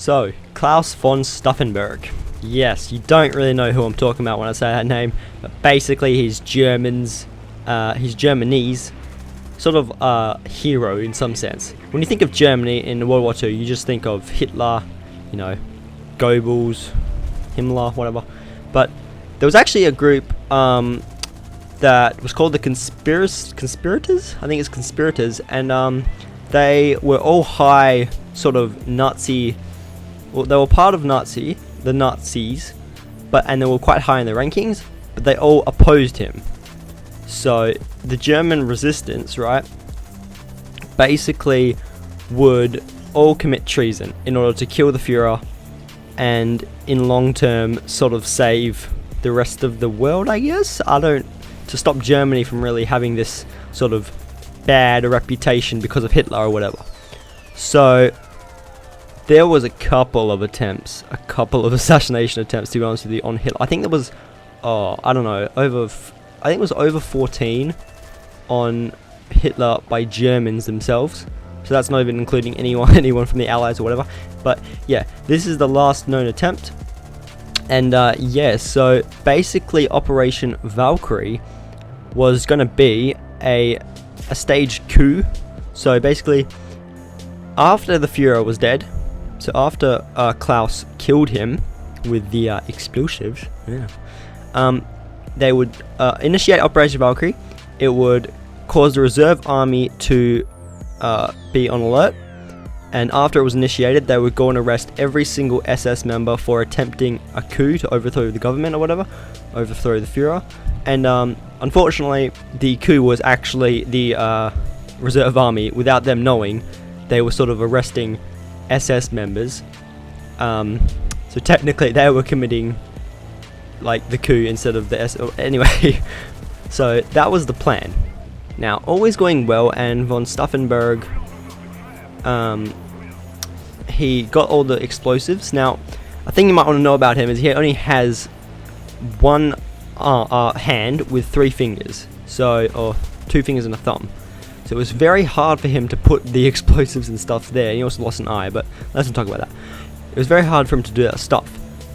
So, Klaus von Stauffenberg. Yes, you don't really know who I'm talking about when I say that name, but basically he's Germany's sort of hero in some sense. When you think of Germany in World War II, you just think of Hitler, you know, Goebbels, Himmler, whatever. But there was actually a group that was called the conspirators. I think it's conspirators, and they were all high sort of Nazi. Well, they were part of the Nazis, and they were quite high in the rankings, but they all opposed him. So the German resistance, right, basically would all commit treason in order to kill the Führer and in long term sort of save the rest of the world, I guess. To stop Germany from really having this sort of bad reputation because of Hitler or whatever. So there was a couple of assassination attempts, to be honest with you, on Hitler. I think there was, I don't know, I think it was over 14 on Hitler by Germans themselves. So that's not even including anyone from the Allies or whatever. But yeah, this is the last known attempt. And yeah, so basically Operation Valkyrie was going to be a staged coup. So basically, after the Führer was dead, so after Klaus killed him with the explosives, they would initiate Operation Valkyrie. It would cause the reserve army to be on alert, and after it was initiated, they would go and arrest every single SS member for attempting a coup to overthrow the government or whatever, overthrow the Führer. And unfortunately, the coup was actually the reserve army. Without them knowing, they were sort of arresting SS members. So technically, they were committing like the coup instead of the SS. Anyway, so that was the plan. Now, always going well, and von Stauffenberg, he got all the explosives. Now, a thing you might want to know about him is he only has one hand with 3 fingers, or 2 fingers and a thumb. So it was very hard for him to put the explosives and stuff there. He also lost an eye, but let's not talk about that. It was very hard for him to do that stuff.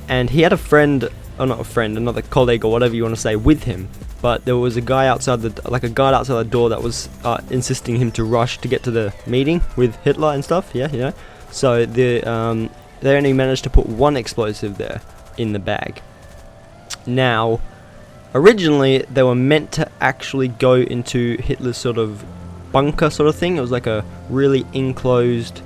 And he had a friend, or not a friend, another colleague or whatever you want to say, with him. But there was a guy outside a guard outside the door that was insisting him to rush to get to the meeting with Hitler and stuff. Yeah, you know. So they only managed to put 1 explosive there in the bag. Now, originally they were meant to actually go into Hitler's sort of bunker sort of thing. It was like a really enclosed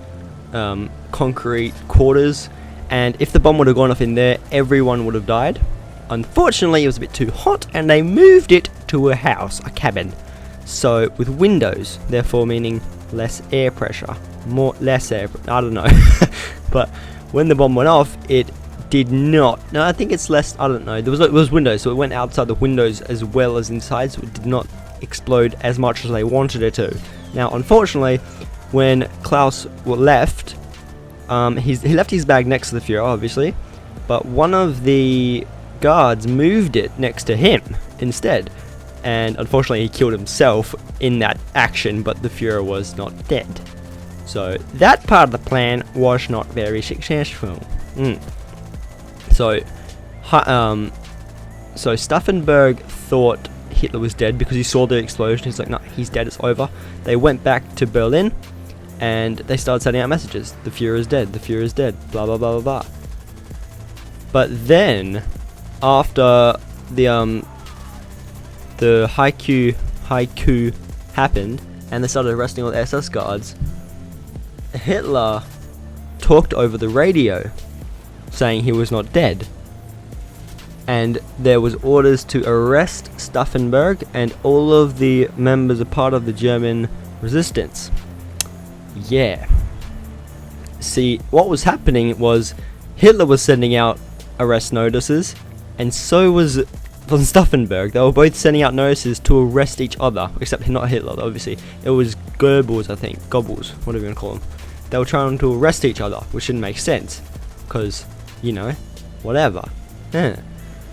concrete quarters, and if the bomb would have gone off in there, everyone would have died. Unfortunately, it was a bit too hot, and they moved it to a house, a cabin. So with windows, therefore meaning less air pressure, less air. I don't know, but when the bomb went off, it did not. No, I think it's less. I don't know. It was windows, so it went outside the windows as well as inside, so it did not explode as much as they wanted it to. Now, unfortunately, when Klaus left, he left his bag next to the Führer, obviously, but one of the guards moved it next to him instead, and unfortunately he killed himself in that action, but the Führer was not dead. So that part of the plan was not very successful. So Stauffenberg thought Hitler was dead because he saw the explosion. He's like, no, he's dead, it's over. They went back to Berlin and they started sending out messages. The Führer is dead, the Führer is dead, blah blah blah blah blah. But then, after the haiku happened and they started arresting all the SS guards, Hitler talked over the radio saying he was not dead, and there was orders to arrest Stauffenberg and all of the members a part of the German resistance. Yeah. See, what was happening was Hitler was sending out arrest notices, and so was von Stauffenberg. They were both sending out notices to arrest each other, except not Hitler, obviously. It was Goebbels, I think. Goebbels, whatever you want to call them. They were trying to arrest each other, which didn't make sense, because, you know, whatever. Yeah.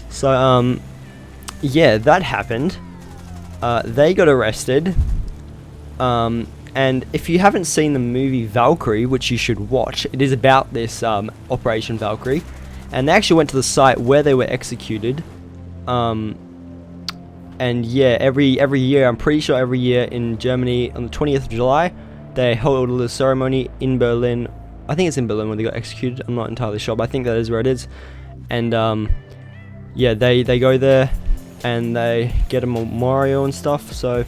So, yeah, that happened. They got arrested. And if you haven't seen the movie Valkyrie, which you should watch, it is about this Operation Valkyrie, and they actually went to the site where they were executed. And yeah, every year, I'm pretty sure every year in Germany on the 20th of July, they hold a ceremony in Berlin. I think it's in Berlin where they got executed. I'm not entirely sure, but I think that is where it is. And yeah, they go there and they get a memorial and stuff. So,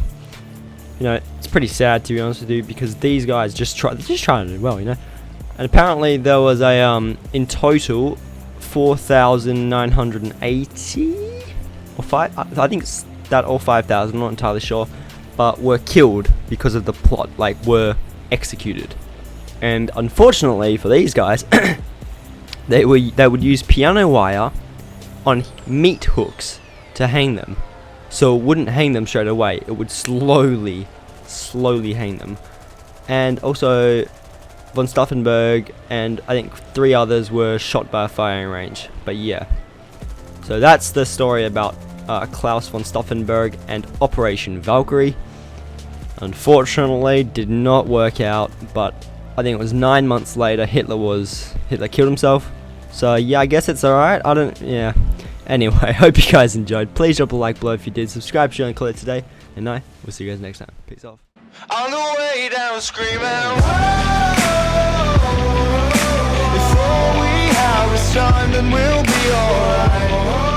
you know, it's pretty sad, to be honest with you, because these guys just trying to do well, you know. And apparently there was a in total 4,980 or 5. I think it's that or 5,000. I'm not entirely sure, but were killed because of the plot, like were executed. And unfortunately for these guys, they would use piano wire on meat hooks to hang them, so it wouldn't hang them straight away. It would slowly hang them. And also von Stauffenberg and I think 3 others were shot by a firing range. But yeah, so that's the story about Klaus von Stauffenberg and Operation Valkyrie. Unfortunately, did not work out, but I think it was 9 months later Hitler killed himself. So yeah, I guess it's alright. Yeah. Anyway, hope you guys enjoyed. Please drop a like below if you did. Subscribe, share, and comment today. And we'll see you guys next time. Peace off. On the way down screaming, whoa, before we have this time, then we'll be alright.